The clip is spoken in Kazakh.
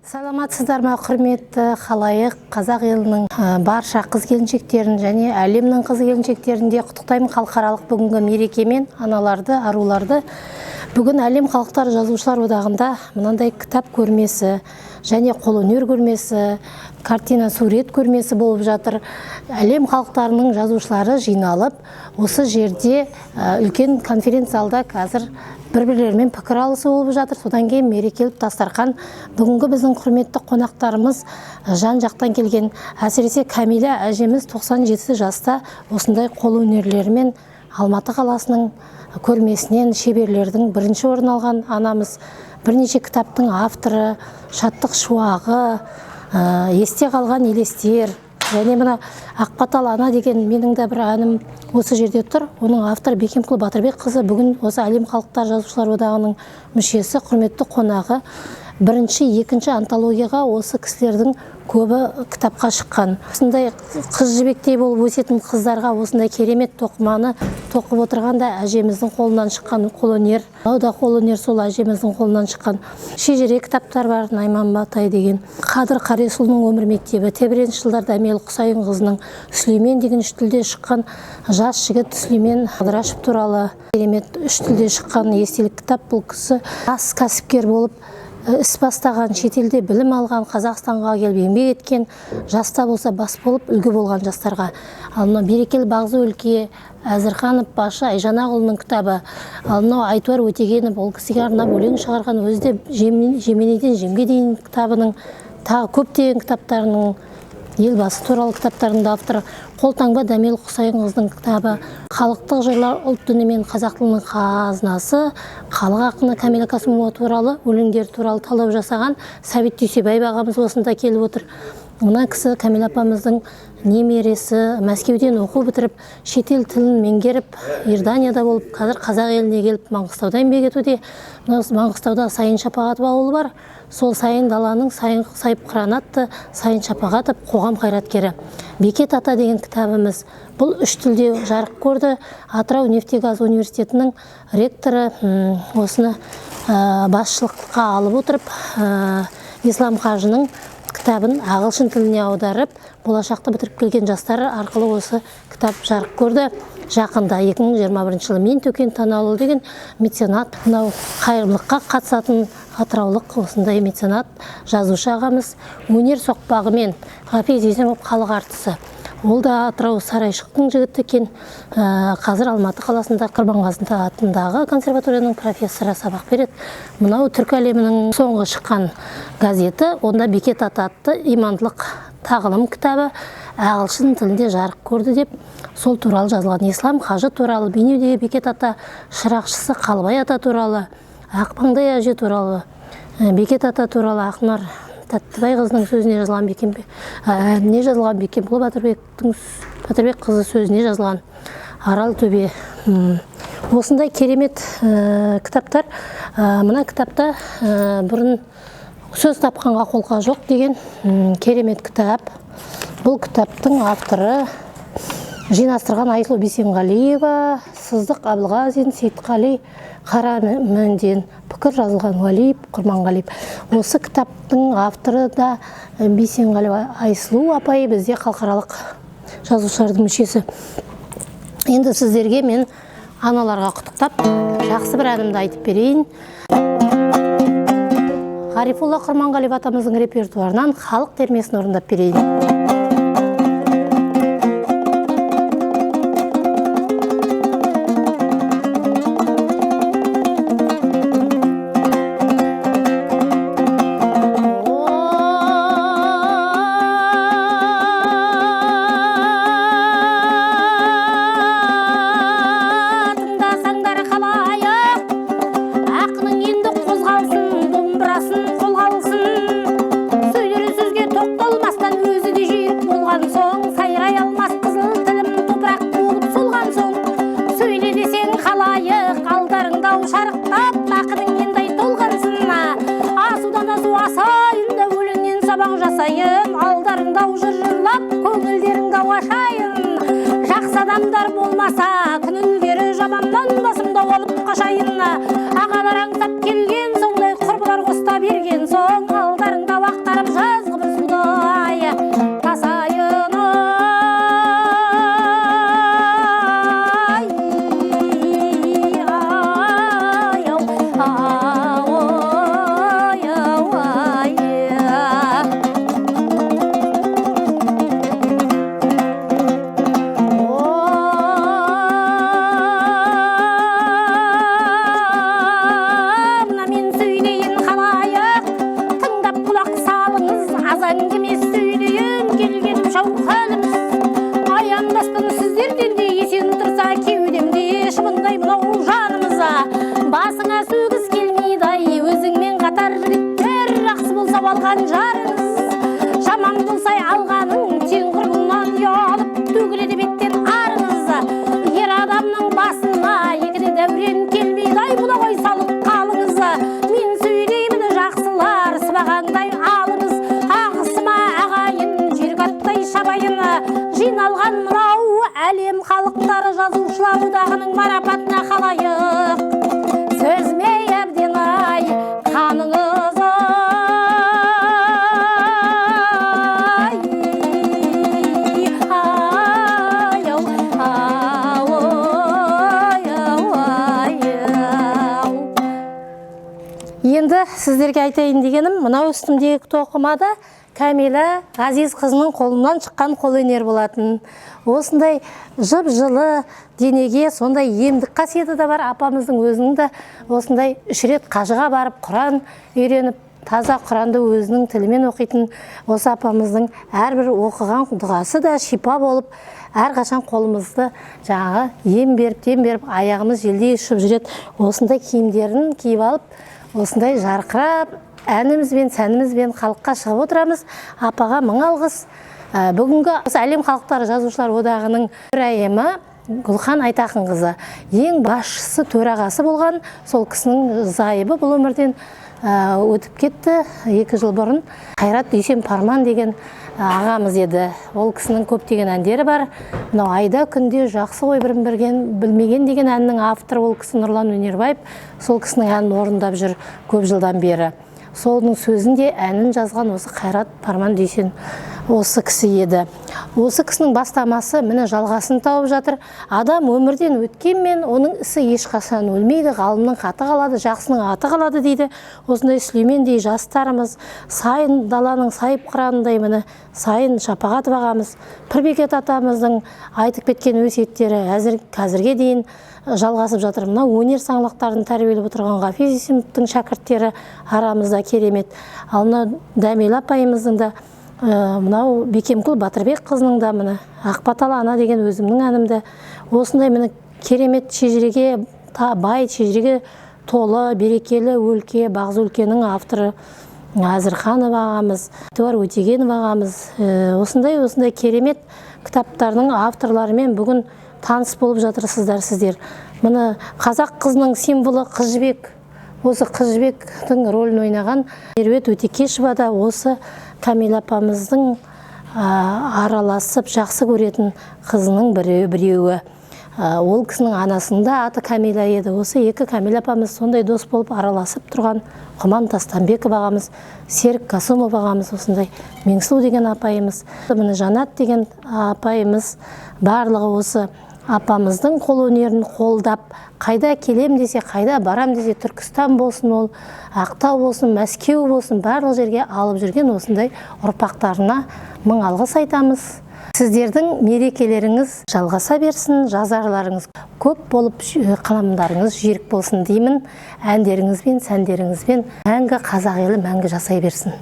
Саламатсыздар ма, құрметті халайық, қазақ елінің барша қыз-келіншектерін және әлемнің қыз-келіншектерін де құттықтаймын халықаралық бүгінгі мерекемен аналарды, аруларды. Бүгін әлем халықтар жазушылар одағында мынандай кітап көрмесі және қолөнер көрмесі, картина сурет көрмесі болып жатыр. Әлем халықтарының жазушылары жиналып, осы жерде үлкен конференц-залда қазір бір-бірлерімен пікір алысы болып жатыр. Содан кейін мерекелік дастархан. Бүгінгі біздің құрметті қонақтарымыз жан-жақтан келген. Әсіресе Кәмила әжеміз 97 жаста осындай қолөнерлерімен Алматы қаласының көрмесінен шеберлердің бірінші орын алған анамыз. Бірнеше кітаптың авторы, шаттық шуағы, есте қалған елестер. Және мына Ақбатал ана деген менің де бір әнім осы жерде тұр. Оның авторы Бекемқұл Батырбек қызы бүгін осы әлем халықтар жазушылар одағының мүшесі, құрметті қонағы. Бірінші, екінші антологияға осы кісілердің көбі кітапқа шыққан. Осындай қыз жібектей болып өсетін қыздарға осындай керемет тоқыманы тоқып отырғанда әжеміздің қолынан шыққан қолөнер. Ол да қолөнер сол әжеміздің қолынан шыққан. Шежіре кітаптар бар, Найман Батай деген. Қадыр Қаресұлының өмір мектебі, тебіренші жылдарда Әмел Құсайынқызының Сүлеймен деген үш тілде шыққан жас жігіт Сүлеймен Қыдырашев туралы керемет үш тілде шыққан естелік кітап. Бұл кісі жас кәсіпкер болып іс бастаған, шетелде білім алған, Қазақстанға келіп еңбек еткен, жаста болса бас болып үлгі болған жастарға. Ал мынау Берекелі Бағзы өлке, Әзірханов Башы Айжанақұлының кітабы, ал мынау Айтуар Өтегенов ол кісіге арнап өлең шығарған, өзі де Жеменейден жемге дейін кітабының, тағы көптеген кітаптарының, елбасы туралы кітаптарының да авторы. Қолтаңба Әмел Құсайынқызының кітабы, халықтық жырлар ұлт діні мен қазақ тілінің қазынасы, халық ақыны Кәмила Касымова туралы өлеңдер туралы талдау жасаған Сәбит Дүйсебаев ағамыз осында келіп отыр. Мына кісі Кәмила апамыздың немересі, Мәскеуден оқу бітіріп, шетел тілін меңгеріп, Ирданияда болып, қазір қазақ еліне келіп, Маңғыстауда еңбек етуде. Маңғыстауда Сайын Шапағатов ауылы бар. Сол Сайын даланың сайып қыран атты Сайын Шапағатов қоғам қайраткері. Бекет ата деген кітабымыз. Бұл үш тілде жарық көрді. Атырау нефтегаз университетінің ректоры осыны басшылыққа алып отырып, Ислам Қажының кітабын ағылшын тіліне аударып, болашақты бітіріп келген жастар арқылы осы кітап жарық көрді. Жақында 2021 жылы Мен Төкен Танаулы деген меценат, мынау қайырымдылыққа қатысатын атыраулық осындай меценат жазушы ағамыз өнер соқпағымен Ғафиз Есенов халық әртісі. Ол да Атырау Сарайшықтың жігіті екен. Қазір Алматы қаласында Құрманғазы атындағы консерваторияның профессоры сабақ береді. Мынау түркі әлемінің соңғы шыққан газеті, онда Бекет ата атты имандылық тағылым кітабы ағылшын тілінде жарық көрді деп, сол туралы жазылған. Ислам Қажы туралы, Бейнеудегі Бекет ата шырақшысы Қалбай ата туралы, Ақпаңдай әже туралы, Бекет ата туралы Ақнар Тәттібай қызының сөзіне жазылған әніне жазылған, Бекемқұл Батырбек қызы сөзіне жазылған Арал төбе. Осындай керемет кітаптар. Мына кітапта бұрын сөз тапқанға қолқа жоқ деген керемет кітап. Бұл кітаптың авторы жинастырған Айсұлу Бейсенғалиева, Сыздық Абылғазин, Сейтқали Қарамөнден пікір жазылған Уәлиев, Құрманғалиев. Осы кітаптың авторы да Бейсенғалиева Айсұлу апай, бізде халықаралық жазушылардың мүшесі. Енді сіздерге мен аналарға құттықтап, жақсы бір әнімді айтып берейін. Ғарифолла Құрманғалиев атамыздың репертуарынан халық термесін орындап берейін. Алдарыңда жырлап, көңілдеріңді ашайын. Жақсы адамдар болмаса, күнілдері жаманнан басымда болып қашайын. Ағалар аңсап келген, сондай құрбылар қоста берген соң, алдарыңда жұмсап алған жарыңыз, жаман болсай алғаның тең құрбыңнан ұялып төгіледі беттен арыңыз. Ер адамның басына екіде дәурен келмейді, ай бұла ғой салып қалыңыз. Мен сөйлеймін жақсылар сыбағаңдай алыңыз, ағысыма ағайын жерік аттай шабайын. Жиналған мынау әлем халықтары жазушылар одағының марапатына халайық. Сөзіме әбден ай қаныңыз Енді сіздерге айтайын дегенім, мынау үстімдегі тоқымада Кәмила Ғазиз қызының қолынан шыққан қолөнер болатын. Осындай жып-жылы денеге сондай емдік қасиеті де бар. Апамыздың өзінің де осындай 3 рет қажыға барып Құран үйреніп, таза Құранды өзінің тілімен оқитын осы апамыздың әрбір оқыған дұғасы да шипа болып, әрқашан қолымызды жаңағы ем беріп, аяғымыз желдей ұшып жүреді. Осындай киімдерін киіп алып, осындай жарқырап, әнімізбен, сәнімізбен халыққа шығып отырамыз. Апаға мың алғыс. Бүгінгі әлем халықтары жазушылар одағының төрайымы Гүлхан Айтақынқызы, ең басшысы, төрағасы болған. Сол кісінің зайыбы бұл өмірден өтіп кетті 2 жыл бұрын. Қайрат Дүйсен Парман деген ағамыз еді. Ол кісінің көптеген әндері бар. Мынау айда күнде жақсы ғой бірін білмеген деген әннің авторы ол кісі Нұрлан Өнербаев. Сол кісінің әнін орындап жүр көп жылдан бері. Солының сөзінде әнін жазған осы Қайрат Парман Дүйсен осы кісі еді. Осы кісінің бастамасы міне жалғасын тауып жатыр. Адам өмірден өткенмен оның ісі ешқашан өлмейді, ғалымның хаты қалады, жақсының аты қалады дейді. Осындай Сүлеймендей жастарымыз, сайын даланың сайып қыранындай міне сайын Шапағатов ағамыз, Пірбекет атамыздың айтып кеткен өсиеттері қазірге дейін жалғасып жатыр. Мынау өнер саңлақтарын тәрбиелеп отырған Ғафиз Есімовтің шәкірттері арамызда керемет. Ал мынау Дәмелі апайымыздың да, мынау Бекемкүл Батырбек қызының да міне Ақбатал ана деген өзімнің әнімді. Осындай міне керемет шежіреге бай, шежіреге толы, берекелі өлке, Бағзы өлкенің авторы Әзірханов ағамыз, Өтегенов ағамыз, осындай керемет кітаптардың авторларымен бүгін таныс болып жатырсыздар сіздер. Міне қазақ қызының символы қыз жібек. Осы қыз жібектің рөлін ойнаған Меруерт Өтекешева да осы Кәмила апамыздың араласып жақсы көретін қызының біреуі. Ол кісінің анасында аты Кәмила еді. Осы 2 Кәмила апамыз сондай дос болып араласып тұрған. Құман Тастанбеков ағамыз, Серік Қасымов ағамыз, осындай Меңсұлу деген апайымыз, міне Жанат деген апайымыз, барлығы осы апамыздың қолөнерін қолдап, қайда келем десе, қайда барам десе, Түркістан болсын, ол Ақтау болсын, Мәскеу болсын, барлық жерге алып жүрген осындай ұрпақтарына мың алғыс айтамыз. Сіздердің мерекелеріңіз жалғаса берсін, жазарларыңыз көп болып, қаламдарыңыз жүйрік болсын деймін. Әндеріңізбен, сәндеріңізбен мәңгі қазақ елі мәңгі жасай берсін.